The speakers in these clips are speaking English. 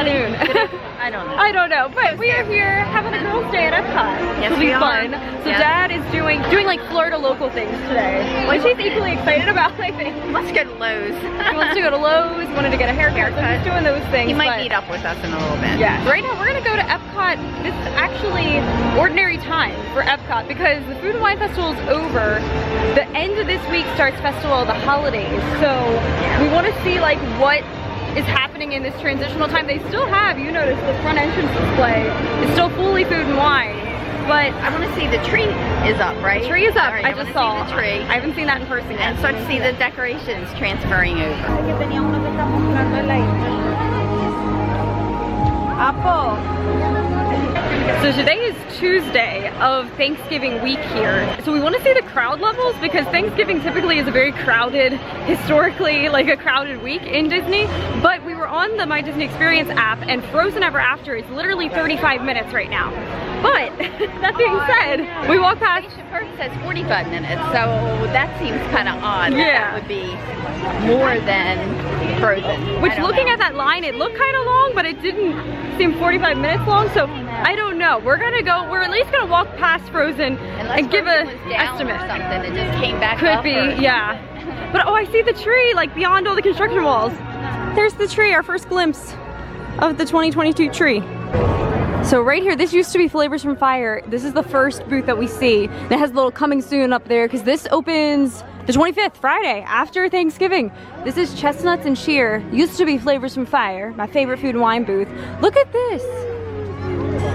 afternoon. I don't know. I don't know, but we are here having a girls' day at Epcot. Yes, It'll be we are. fun. So Dad is doing like Florida local things today, which he's equally excited about, I think. Let's go to Lowe's. He wants to go to Lowe's, wanted to get a haircut, so he's doing those things. He might meet up with us in a little bit. Yeah. Right now we're gonna go to Epcot. This is actually ordinary time for Epcot because the Food and Wine Festival is over. The end of this week starts Festival of the Holidays. So we want to see like what is happening in this transitional time. They still have, you notice, the front entrance display is still fully food and wine. But I want to see the tree is up, right? The tree is up. Right, I just saw the tree. I haven't seen that in person yet. And start to see the decorations transferring over. So today is Tuesday of Thanksgiving week here. So we want to see the crowd levels because Thanksgiving typically is a very crowded, historically like a crowded week in Disney. But we were on the My Disney Experience app and Frozen Ever After is literally 35 minutes right now. But that being said, we walk past. First says 45 minutes, so that seems kind of odd. Yeah. That would be more than Frozen. Which looking at that line, it looked kind of long, but it didn't seem 45 minutes long. So I don't know. We're gonna go. We're at least gonna walk past Frozen and give a estimate. Or something. It just came back. Could be, yeah. But oh, I see the tree like beyond all the construction walls. There's the tree. Our first glimpse of the 2022 tree. So right here, this used to be Flavors from Fire. This is the first booth that we see. And it has a little coming soon up there because this opens the 25th, Friday, after Thanksgiving. This is Chestnuts and Cheer. Used to be Flavors from Fire, my favorite food and wine booth. Look at this.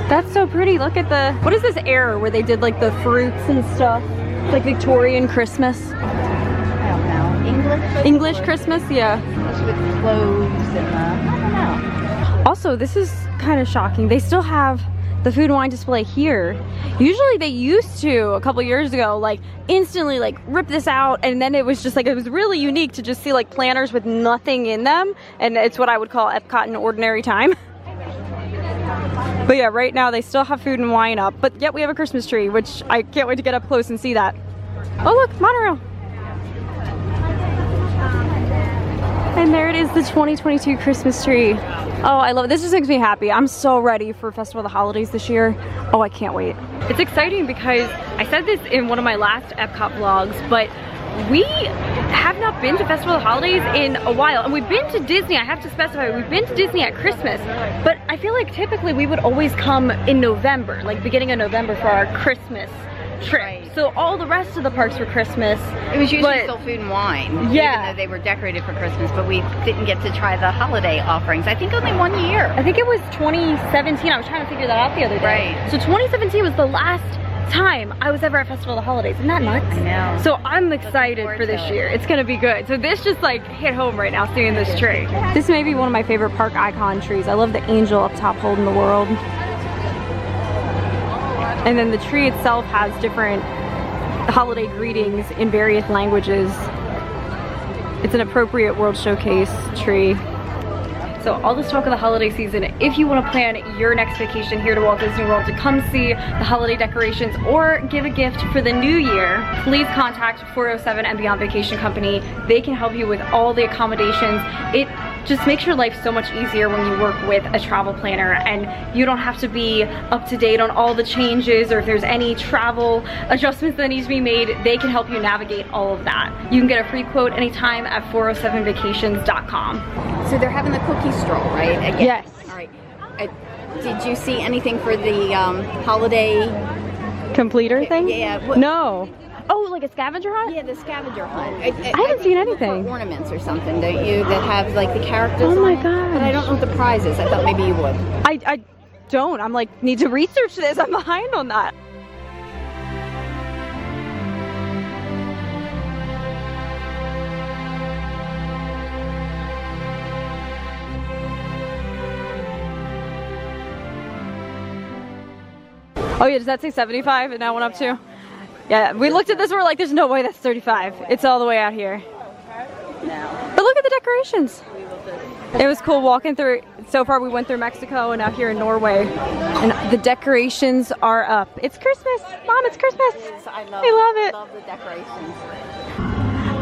That's so pretty. Look at the, what is this era where they did like the fruits and stuff? It's like Victorian Christmas. I don't know. English Christmas, yeah. With cloves and I don't know. Also, this is kind of shocking. They still have the food and wine display here. Usually they used to, a couple years ago, like instantly like rip this out, and then it was just like, it was really unique to just see like planters with nothing in them, and it's what I would call Epcot in ordinary time. But yeah, right now they still have food and wine up, but yet we have a Christmas tree, which I can't wait to get up close and see that. Oh look, monorail. And there it is, the 2022 Christmas tree. Oh, I love it. This just makes me happy. I'm so ready for Festival of the Holidays this year. Oh, I can't wait. It's exciting because I said this in one of my last Epcot vlogs, but we have not been to Festival of the Holidays in a while. And we've been to Disney, I have to specify, we've been to Disney at Christmas, but I feel like typically we would always come in November, like beginning of November for our Christmas trip. Right. So all the rest of the parks were Christmas. It was usually still food and wine. Yeah. Even though they were decorated for Christmas, but we didn't get to try the holiday offerings. I think only 1 year. I think it was 2017. I was trying to figure that out the other day. Right. So 2017 was the last time I was ever at Festival of the Holidays. Isn't that nuts? I know. So I'm excited for this year. It's gonna be good. So this just like hit home right now seeing this tree. This may be one of my favorite park icon trees. I love the angel up top holding the world. And then the tree itself has different holiday greetings in various languages. It's an appropriate World Showcase tree. So all this talk of the holiday season, if you want to plan your next vacation here to Walt Disney World to come see the holiday decorations or give a gift for the new year, please contact 407 and Beyond Vacation Company. They can help you with all the accommodations. It just makes your life so much easier when you work with a travel planner and you don't have to be up to date on all the changes, or if there's any travel adjustments that need to be made, they can help you navigate all of that. You can get a free quote anytime at 407vacations.com. So they're having the cookie stroll, right? Again. Yes. All right. Did you see anything for the holiday Completer thing? Yeah. No. Oh, like a scavenger hunt? Yeah, the scavenger hunt. I haven't seen anything. Ornaments or something, don't you? That have like the characters. Oh my on it? gosh. But I don't know what the prize is. I thought maybe you would. I don't. I'm like, need to research this. I'm behind on that. Oh yeah, does that say 75 and now went up to? Yeah, we looked at this, we're like, there's no way that's 35. It's all the way out here. But look at the decorations. It was cool walking through. So far we went through Mexico and now here in Norway. And the decorations are up. It's Christmas. Mom, it's Christmas. I love it. I love the decorations.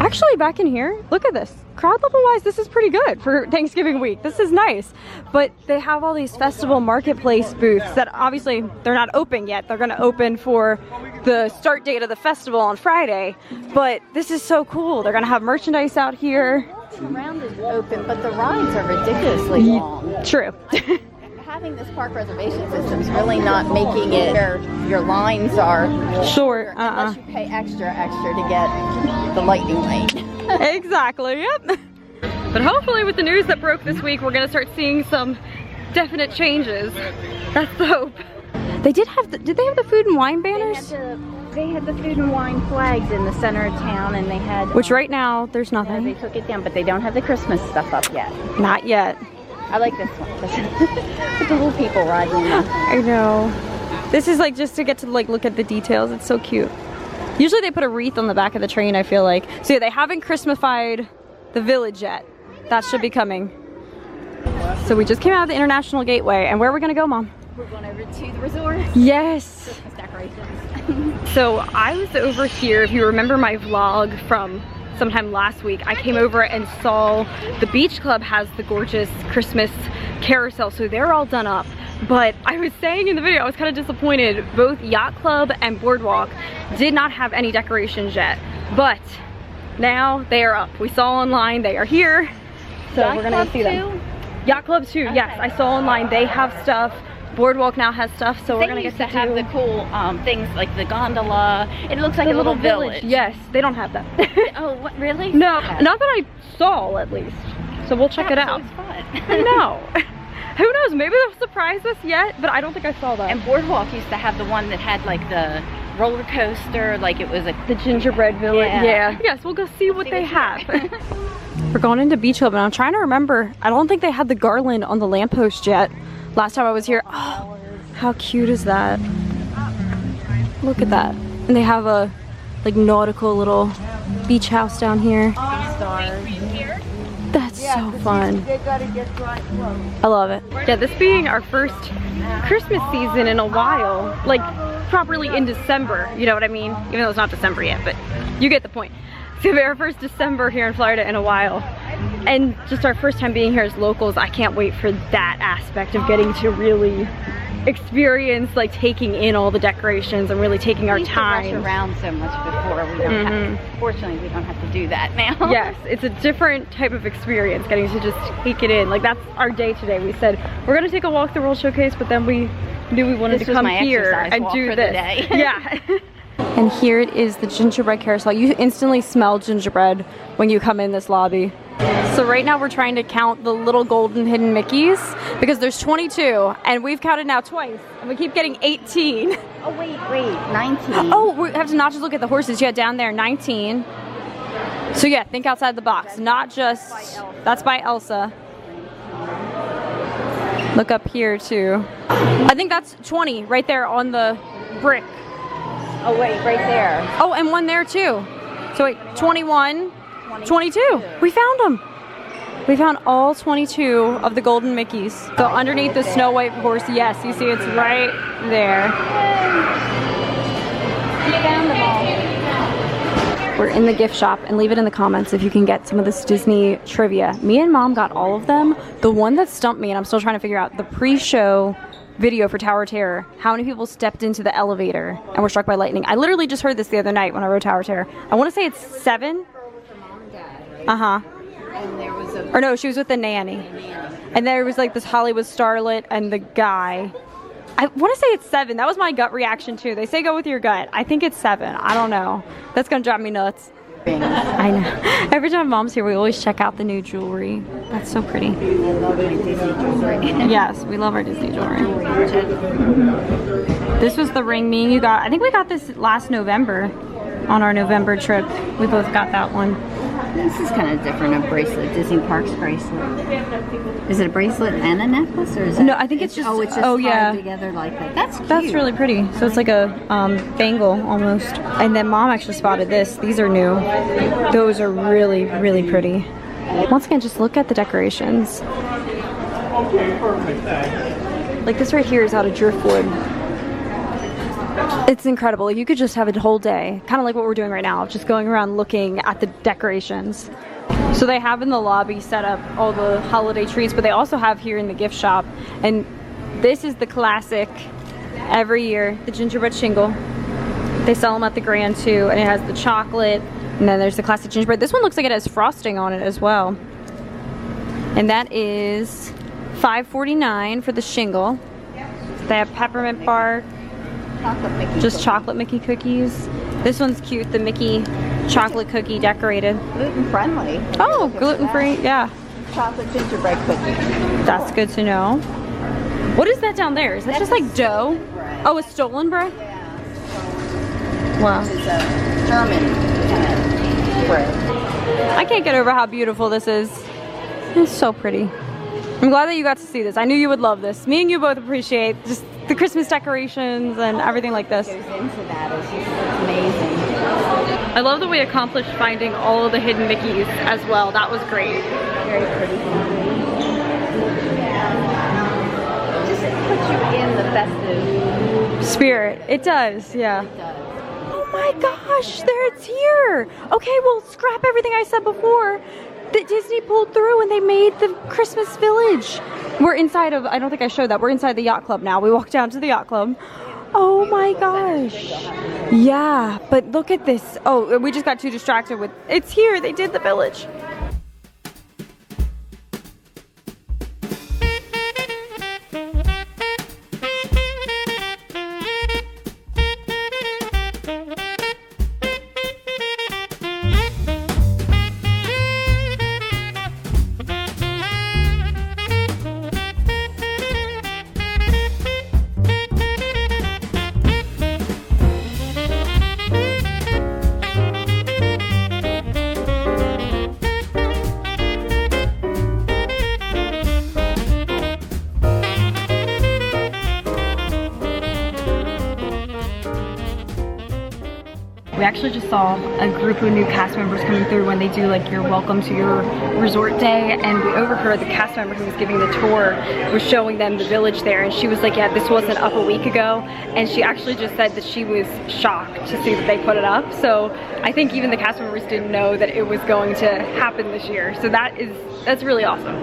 Actually, back in here, look at this. Crowd level wise, this is pretty good for Thanksgiving week. This is nice. But they have all these festival marketplace booths that obviously they're not open yet. They're gonna open for the start date of the festival on Friday. But this is so cool. They're gonna have merchandise out here. Around is open, but the rides are ridiculously long. True. Having this park reservation system is really not making it where your lines are short. Unless you pay extra to get the lightning lane. Exactly, yep. But hopefully with the news that broke this week, we're gonna start seeing some definite changes. That's the hope. They did have did they have the food and wine banners? They had the food and wine flags in the center of town, and they had... Which right now, there's nothing. They took it down, but they don't have the Christmas stuff up yet. Not yet. I like this one. With the little people riding in. I know. This is like just to get to like look at the details. It's so cute. Usually they put a wreath on the back of the train, I feel like. So yeah, they haven't Christmasified the village yet. That should be coming. So we just came out of the International Gateway, and where are we gonna go, Mom? We're going over to the resort. Yes. Christmas decorations. So I was over here, if you remember my vlog from sometime last week, I came over and saw the beach club has the gorgeous Christmas carousel, so they're all done up. But I was saying in the video, I was kind of disappointed. Both Yacht Club and Boardwalk did not have any decorations yet, but now they are up. We saw online, they are here, so Yacht we're gonna Club see them. Yacht Club too, okay. Yes, I saw online, they have stuff. Boardwalk now has stuff, so we're gonna get to have the cool things like the gondola. It looks like a little village. Yes, they don't have that. Oh, what, really? No, not that I saw at least. So we'll check it out. Fun. I know. Who knows? Maybe they'll surprise us yet, but I don't think I saw that. And Boardwalk used to have the one that had like the roller coaster, like it was the gingerbread village. Yeah. Yes, we'll go see what they have. We're going into Beach Club, and I'm trying to remember. I don't think they had the garland on the lamppost yet. Last time I was here. Oh, how cute is that? Look at that. And they have a like nautical little beach house down here. Stars. That's so fun. I love it. Yeah, this being our first Christmas season in a while, like properly in December, you know what I mean? Even though it's not December yet, but you get the point. It's gonna be our first December here in Florida in a while. And just our first time being here as locals, I can't wait for that aspect of getting to really experience like taking in all the decorations and really taking our time. We rush around so much before. We don't have, fortunately, we don't have to do that now. Yes, it's a different type of experience getting to just take it in. Like that's our day today. We said we're gonna take a walk through World Showcase, but then we knew we wanted to come here and do this. Yeah. And here it is, the gingerbread carousel. You instantly smell gingerbread when you come in this lobby. So right now we're trying to count the little golden hidden Mickeys because there's 22 and we've counted now twice and we keep getting 18. Oh wait, 19. Oh, we have to not just look at the horses. Yeah, down there, 19. So yeah, think outside the box. Not just, that's by Elsa. Look up here too. I think that's 20 right there on the brick. Oh wait, right there. Oh, and one there too. So wait, 21, 22. We found them. We found all 22 of the golden Mickeys. So underneath the Snow White horse, yes, you see it's right there. We found them all. We're in the gift shop, and leave it in the comments if you can get some of this Disney trivia. Me and Mom got all of them. The one that stumped me, and I'm still trying to figure out, the pre-show video for Tower of Terror. How many people stepped into the elevator and were struck by lightning? I literally just heard this the other night when I rode Tower of Terror. I want to say it's 7. Uh-huh. And there was or no, she was with the nanny. And there was like this Hollywood starlet and the guy. I want to say it's 7. That was my gut reaction too. They say go with your gut. I think it's 7. I don't know. That's gonna drive me nuts. I know. Every time Mom's here, we always check out the new jewelry. That's so pretty. I love my Disney jewelry. Yes, we love our Disney jewelry. This was the ring me and you got. I think we got this last November on our November trip. We both got that one. This is kind of different, a bracelet, Disney Parks bracelet. Is it a bracelet and a necklace, or is it? No, I think it's just. It's just tied together like that. That's cute. That's really pretty. So it's like a bangle almost. And then Mom actually spotted this. These are new. Those are really, really pretty. Once again, just look at the decorations. Like this right here is out of driftwood. It's incredible. You could just have a whole day, kind of like what we're doing right now, just going around looking at the decorations. So they have in the lobby set up all the holiday trees, but they also have here in the gift shop. And this is the classic every year, the gingerbread shingle. They sell them at the Grand too, and it has the chocolate, and then there's the classic gingerbread. This one looks like it has frosting on it as well. And that is $5.49 for the shingle. They have peppermint bark, just chocolate Mickey cookies. This one's cute, the Mickey chocolate cookie decorated. Gluten friendly. Oh, gluten free, yeah. Chocolate gingerbread cookie. That's good to know. What is that down there? Is that just like dough? Bread. Oh, it's stolen bread? Yeah. Wow. This is a German bread. I can't get over how beautiful this is. It's so pretty. I'm glad that you got to see this. I knew you would love this. Me and you both appreciate just the Christmas decorations and everything like this. Goes into that. It's just amazing. I love that we accomplished finding all of the hidden Mickeys as well. That was great. Very pretty. Just puts you in the festive spirit. It does, yeah. It does. Oh my gosh, there it's here. Okay, well, scrap everything I said before. That Disney pulled through and they made the Christmas village. We're inside of, I don't think I showed that, we're inside the Yacht Club now. We walked down to the Yacht Club. Oh my gosh. Yeah, but look at this. Oh, we just got too distracted with, it's here, they did the village. We actually just saw a group of new cast members coming through when they do like your welcome to your resort day, and we overheard the cast member who was giving the tour was showing them the village there, and she was like, yeah, this wasn't up a week ago, and she actually just said that she was shocked to see that they put it up. So I think even the cast members didn't know that it was going to happen this year. So that's really awesome.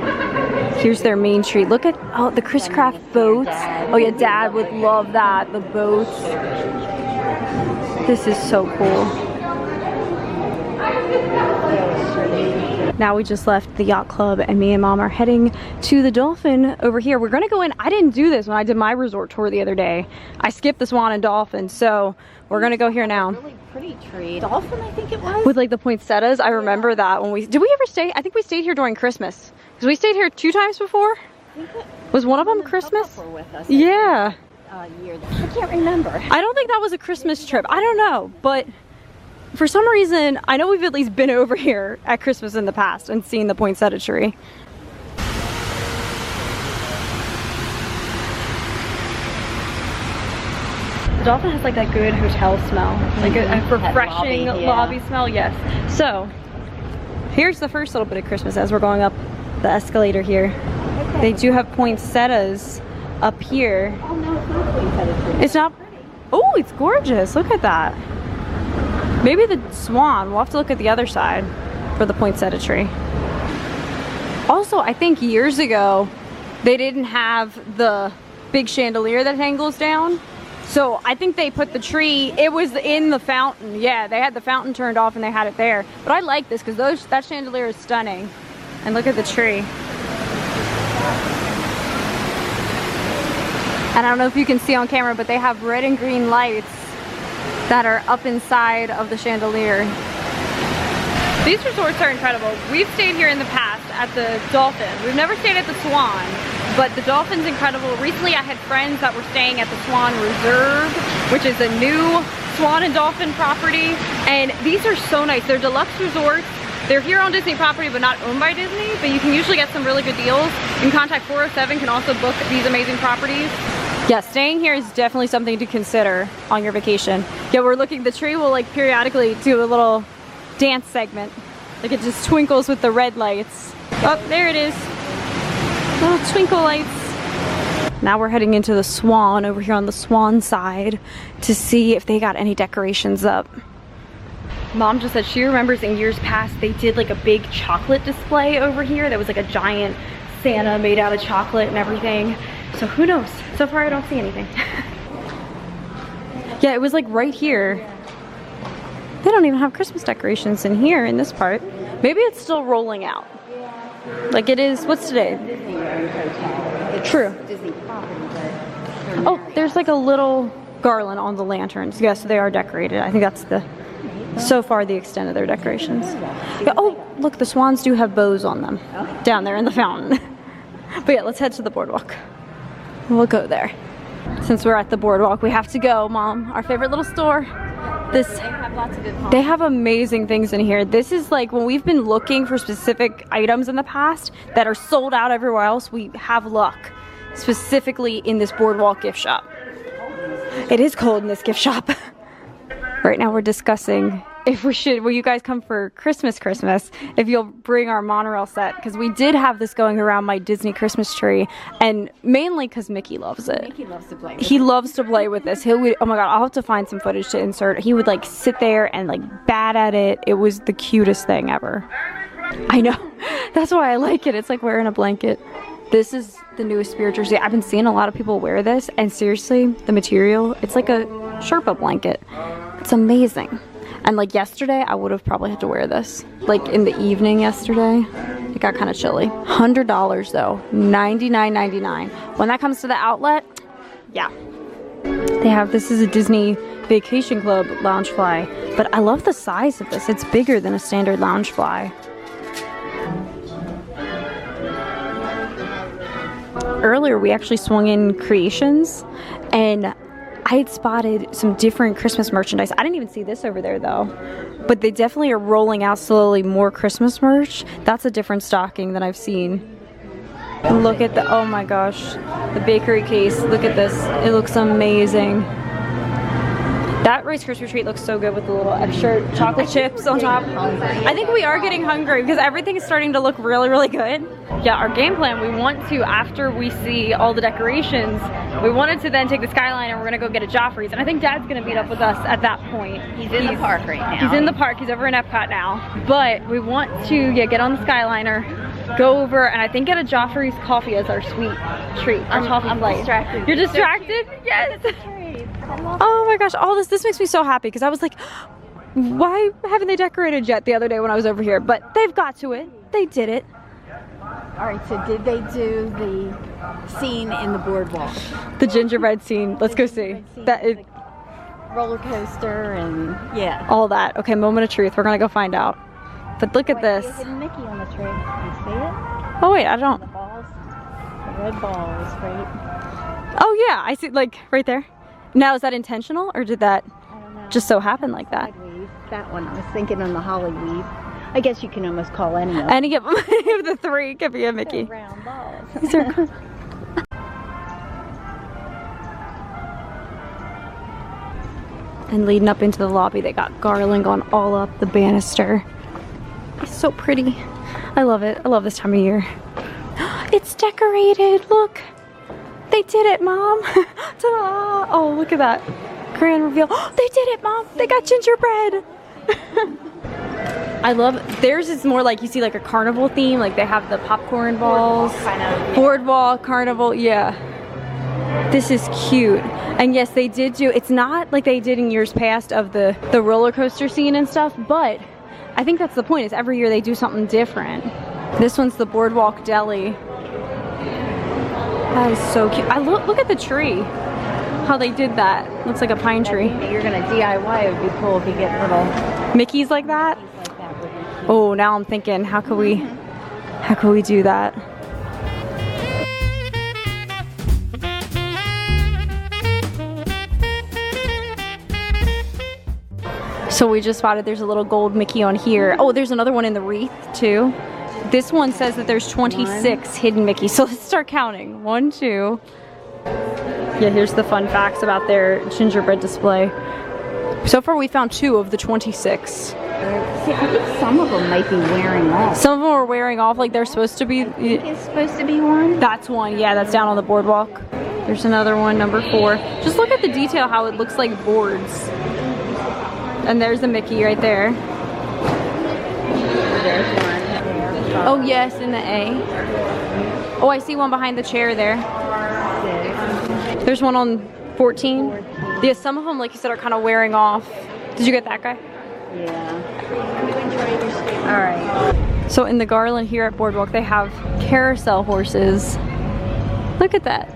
Here's their main street. Look at, oh, the Chris Craft boats. Oh yeah, Dad would love that, the boats. This is so cool. Now we just left the Yacht Club and me and Mom are heading to the Dolphin over here. We're gonna go in. I didn't do this when I did my resort tour the other day. I skipped the Swan and Dolphin, so we're gonna go here now. Really pretty tree. Dolphin, I think it was. With like the poinsettias, I remember that when did we ever stay? I think we stayed here during Christmas. Because we stayed here 2 times before. Was one of them Christmas? Were with us, yeah. Year. I can't remember. I don't think that was a Christmas trip. I don't know, but for some reason, I know we've at least been over here at Christmas in the past and seen the poinsettia tree. The Dolphin has like that good hotel smell, like a refreshing lobby smell, yes. So, here's the first little bit of Christmas as we're going up the escalator here. Okay. They do have poinsettias up here. Oh no, it's not a poinsettia tree. It's not. Oh, it's gorgeous. Look at that. Maybe the swan. We'll have to look at the other side for the poinsettia tree. Also, I think years ago, they didn't have the big chandelier that angles down. So I think they put the tree, it was in the fountain. Yeah, they had the fountain turned off and they had it there. But I like this because that chandelier is stunning. And look at the tree. And I don't know if you can see on camera, but they have red and green lights that are up inside of the chandelier. These resorts are incredible. We've stayed here in the past at the Dolphin. We've never stayed at the Swan, but the Dolphin's incredible. Recently I had friends that were staying at the Swan Reserve, which is a new Swan and Dolphin property. And these are so nice. They're deluxe resorts. They're here on Disney property, but not owned by Disney, but you can usually get some really good deals. You can contact 407, can also book these amazing properties. Yeah, staying here is definitely something to consider on your vacation. Yeah, we're looking, the tree will like periodically do a little dance segment. Like it just twinkles with the red lights. Oh, there it is. Little twinkle lights. Now we're heading into the Swan over here on the Swan side to see if they got any decorations up. Mom just said she remembers in years past they did like a big chocolate display over here that was like a giant Santa made out of chocolate and everything. So who knows? So far I don't see anything. Yeah, it was like right here. They don't even have Christmas decorations in here in this part. Maybe it's still rolling out. Like it is, what's today? Disney World Hotel. True. Disney property, but Oh, there's like a little garland on the lanterns. Yes, they are decorated. I think that's so far the extent of their decorations. Yeah, oh, look, the swans do have bows on them down there in the fountain. But yeah, let's head to the boardwalk. We'll go there. Since we're at the boardwalk, we have to go, Mom. Our favorite little store. They have lots of good homes. They have amazing things in here. This is like when we've been looking for specific items in the past that are sold out everywhere else, we have luck. Specifically in this boardwalk gift shop. It is cold in this gift shop. Right now we're discussing if we should, will you guys come for Christmas, if you'll bring our monorail set, because we did have this going around my Disney Christmas tree, and mainly because Mickey loves it. Mickey loves to play with it. He loves to play with this. He would, oh my god, I'll have to find some footage to insert. He would like sit there and like bat at it. It was the cutest thing ever. I know. That's why I like it. It's like wearing a blanket. This is the newest Spirit jersey. I've been seeing a lot of people wear this, and seriously, the material, it's like a Sherpa blanket. It's amazing. And like yesterday, I would have probably had to wear this. Like in the evening yesterday, it got kind of chilly. $100 though, $99.99. When that comes to the outlet, yeah. They have, this is a Disney Vacation Club Loungefly, but I love the size of this. It's bigger than a standard Loungefly. Earlier, we actually swung in Creations, and I had spotted some different Christmas merchandise. I didn't even see this over there though, but they definitely are rolling out slowly more Christmas merch. That's a different stocking than I've seen. Look at the, oh my gosh, the bakery case. Look at this, it looks amazing. That Rice Krispie treat looks so good with the little extra chocolate chips on top. I think we are getting hungry because everything is starting to look really, really good. Yeah, our game plan, we want to, after we see all the decorations, we wanted to then take the Skyliner and we're gonna go get a Jofferey's. And I think Dad's gonna meet up with us at that point. He's in the park right now. He's in the park, he's over in Epcot now. But we want to, yeah, get on the Skyliner, go over, and I think get a Jofferey's coffee as our sweet treat. I'm distracted. You're distracted? Yes! Oh my gosh, all this makes me so happy because I was like, why haven't they decorated yet the other day when I was over here? But they've got to it. They did it. All right, so did they do the scene in the boardwalk? The gingerbread scene. Let's go see. That is roller coaster and yeah. All that. Okay, moment of truth. We're gonna go find out. But look at this. Hidden Mickey on the tree. You see it? Oh wait, I don't. The balls. The red balls, right? Oh yeah, I see, like right there. Now, is that intentional or did that I don't know. just so happen like that? That one, I was thinking on the holly weave. I guess you can almost call any of them. Any of the three could be a Mickey. They're round balls. These are cool. And leading up into the lobby, they got garland on all up the banister. It's so pretty. I love it. I love this time of year. It's decorated. Look. They did it, Mom. Ta-da! Oh, look at that. Grand reveal. Oh, they did it, Mom. They got gingerbread. I love, theirs is more like, you see like a carnival theme. Like they have the popcorn balls. Boardwalk, kind of. Boardwalk, carnival, yeah. This is cute. And yes, they did do, it's not like they did in years past of the roller coaster scene and stuff, but I think that's the point, is every year they do something different. This one's the Boardwalk Deli. That is so cute. Look at the tree. How they did that. Looks like a pine tree. You're gonna DIY. It would be cool if you get little Mickeys like that. Oh, now I'm thinking, how could we do that? So we just spotted there's a little gold Mickey on here. Oh, there's another one in the wreath too. This one says that there's 26 hidden Mickeys. So let's start counting. 1, 2. Yeah, here's the fun facts about their gingerbread display. So far we found 2 of the 26. See, I think some of them might be wearing off. Some of them are wearing off like they're supposed to be. It's supposed to be one? That's one, yeah, that's down on the boardwalk. There's another one, number 4. Just look at the detail, how it looks like boards. And there's the Mickey right there. There's one. Oh yes, in the A. Oh, I see one behind the chair there. There's one on 14. Yeah, some of them, like you said, are kind of wearing off. Did you get that guy? Yeah. All right. So in the Garland here at Boardwalk, they have carousel horses. Look at that.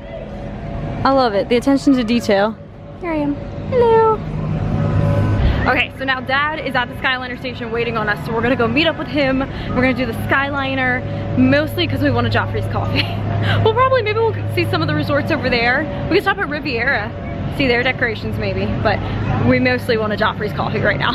I love it. The attention to detail. Here I am. Hello. Okay, so now Dad is at the Skyliner station waiting on us, so we're gonna go meet up with him. We're gonna do the Skyliner, mostly because we want a Joffrey's coffee. Maybe we'll see some of the resorts over there. We can stop at Riviera, see their decorations maybe, but we mostly want a Joffrey's coffee right now.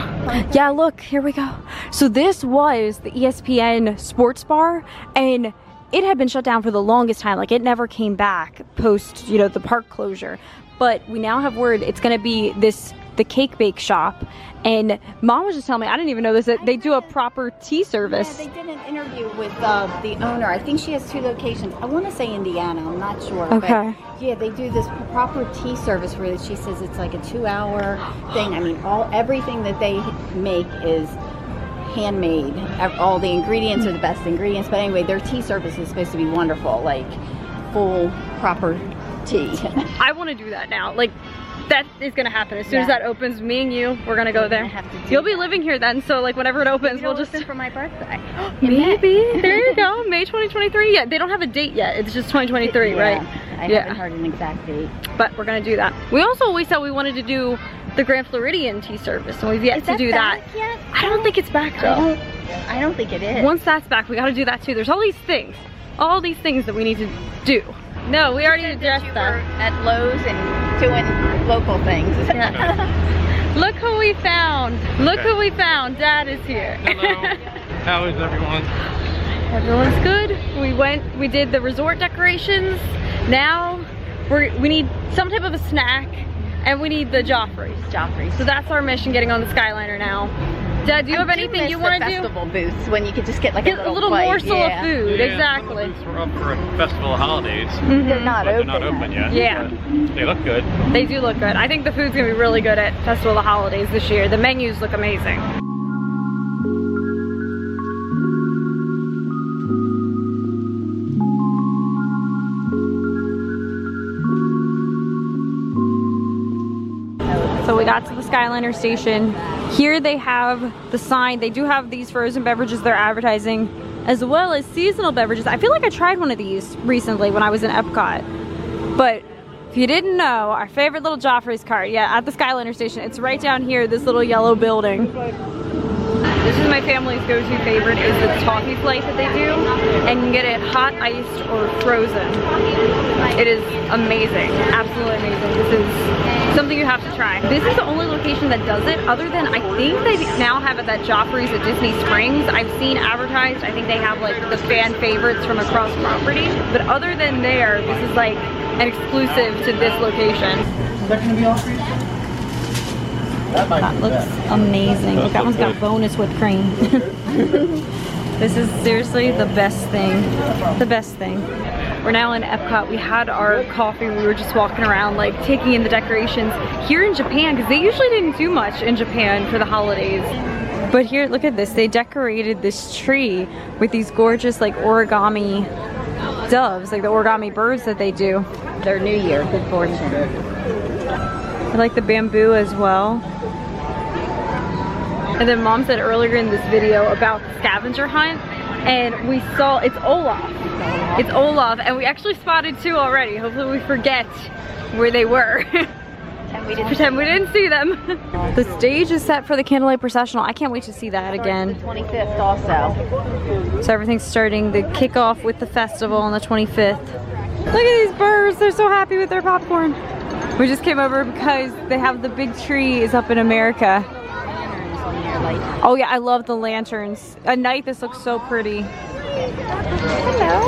Yeah, look, here we go. So this was the ESPN sports bar, and it had been shut down for the longest time. Like, it never came back post, you know, the park closure. But we now have word it's gonna be the cake bake shop. And Mom was just telling me, I didn't even know this, that they do a proper tea service. Yeah, they did an interview with the owner. I think she has 2 locations. I want to say Indiana, I'm not sure. Okay. But yeah, they do this proper tea service where she says it's like a 2-hour thing. I mean, everything that they make is handmade. All the ingredients are the best ingredients. But anyway, their tea service is supposed to be wonderful, like full, proper tea. I want to do that now. Like, that is gonna happen as soon as that opens. Me and you, we're gonna go there. You'll be living here then, so like whenever it opens, we'll just for my birthday. Maybe. There you go. May 2023. Yeah, they don't have a date yet. It's just 2023, right? I haven't heard an exact date. But we're gonna do that. We also always said we wanted to do the Grand Floridian tea service, and we've yet to do that. Yet? I don't think it's back though. I don't think it is. Once that's back, we gotta do that too. There's all these things that we need to do. No, we already addressed that. At Lowe's and doing local things. Yeah. Look who we found. Look who we found. Dad is here. Hello. How is everyone? Everyone's good. We did the resort decorations. Now we need some type of a snack, and we need the Joffrey. So that's our mission, getting on the Skyliner now. Dad, do you have anything you want to do? Festival booths when you could just get like a little morsel of food. Yeah, exactly. Some of the booths were up for a festival of holidays. They're not But open. they're not open yet. Yeah. But they look good. They do look good. I think the food's gonna be really good at Festival of the Holidays this year. The menus look amazing. So we got to the Skyliner station. Here they have the sign. They do have these frozen beverages they're advertising, as well as seasonal beverages. I feel like I tried one of these recently when I was in Epcot. But if you didn't know, our favorite little Joffrey's cart, yeah, at the Skyliner station. It's right down here, this little yellow building. This is my family's go-to favorite, is the toffee flight that they do. And you can get it hot, iced, or frozen. It is amazing, absolutely amazing. This is something you have to try. This is the only location that does it, other than I think they now have it at Joffrey's at Disney Springs. I've seen advertised, I think they have like the fan favorites from across property. But other than there, this is like an exclusive to this location. Is that going to be all for you? That looks amazing. Look, that one's got bonus whipped cream. This is seriously the best thing. The best thing. We're now in Epcot. We had our coffee. We were just walking around, like taking in the decorations. Here in Japan, because they usually didn't do much in Japan for the holidays. But here, look at this. They decorated this tree with these gorgeous like origami doves, like the origami birds that they do. Their New Year, good fortune. I like the bamboo as well. And then Mom said earlier in this video about the scavenger hunt, and we saw, it's Olaf. It's Olaf, and we actually spotted 2 already. Hopefully we forget where they were. Pretend we didn't see them. The stage is set for the candlelight processional. I can't wait to see that again. The 25th also. So everything's starting the kickoff with the festival on the 25th. Look at these birds, they're so happy with their popcorn. We just came over because they have the big tree is up in America. Oh yeah, I love the lanterns. At night this looks so pretty. Hello.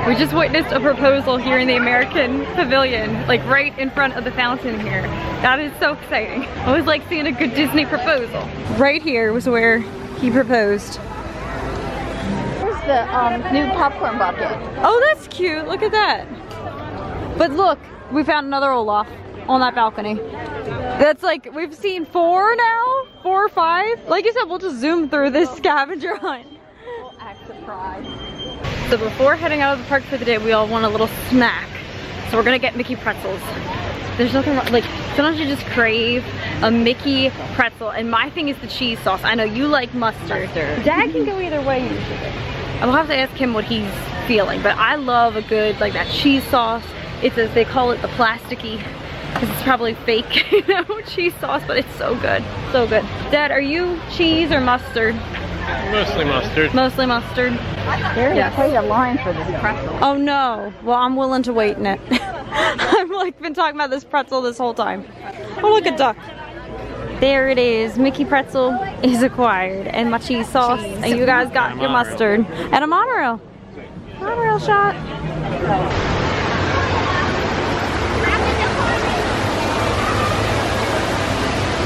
We just witnessed a proposal here in the American Pavilion, like right in front of the fountain here. That is so exciting. I always like seeing a good Disney proposal. Right here was where he proposed. That's the new popcorn bucket. Oh, that's cute. Look at that. But look, we found another Olaf on that balcony. That's like, we've seen 4 now? 4 or 5? Like you said, we'll just zoom through this scavenger hunt. We'll act surprised. So before heading out of the park for the day, we all want a little snack. So we're gonna get Mickey pretzels. There's nothing wrong, like, sometimes you just crave a Mickey pretzel, and my thing is the cheese sauce. I know you like mustard. Dad can go either way usually. I'll have to ask him what he's feeling, but I love a good, like, that cheese sauce. It's as they call it, the plasticky, because it's probably fake, you know, cheese sauce, but it's so good, so good. Dad, are you cheese or mustard? Mostly mustard. Mostly mustard. There's quite a line for this pretzel. Oh no, well I'm willing to wait in it. I've like been talking about this pretzel this whole time. Oh look, a duck. There it is, Mickey pretzel is acquired, and my cheese sauce, and you guys got your mustard. And a monorail. Monorail shot.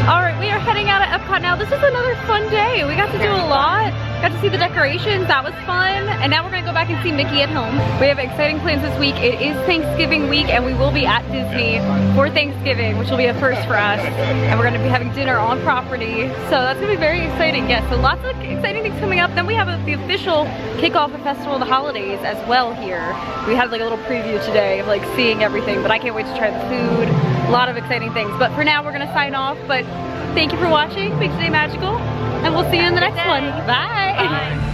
Alright, we are heading out of Epcot now. This is another fun day. We got to do a lot. Got to see the decorations, that was fun. And now we're gonna go back and see Mickey at home. We have exciting plans this week. It is Thanksgiving week and we will be at Disney for Thanksgiving, which will be a first for us. And we're gonna be having dinner on property. So that's gonna be very exciting. Yes, so lots of exciting things coming up. Then we have the official kickoff of Festival of the Holidays as well here. We had like a little preview today of like seeing everything, but I can't wait to try the food. A lot of exciting things. But for now, we're gonna sign off. But thank you for watching. Make today magical. And we'll see you in the next one. Bye. Bye.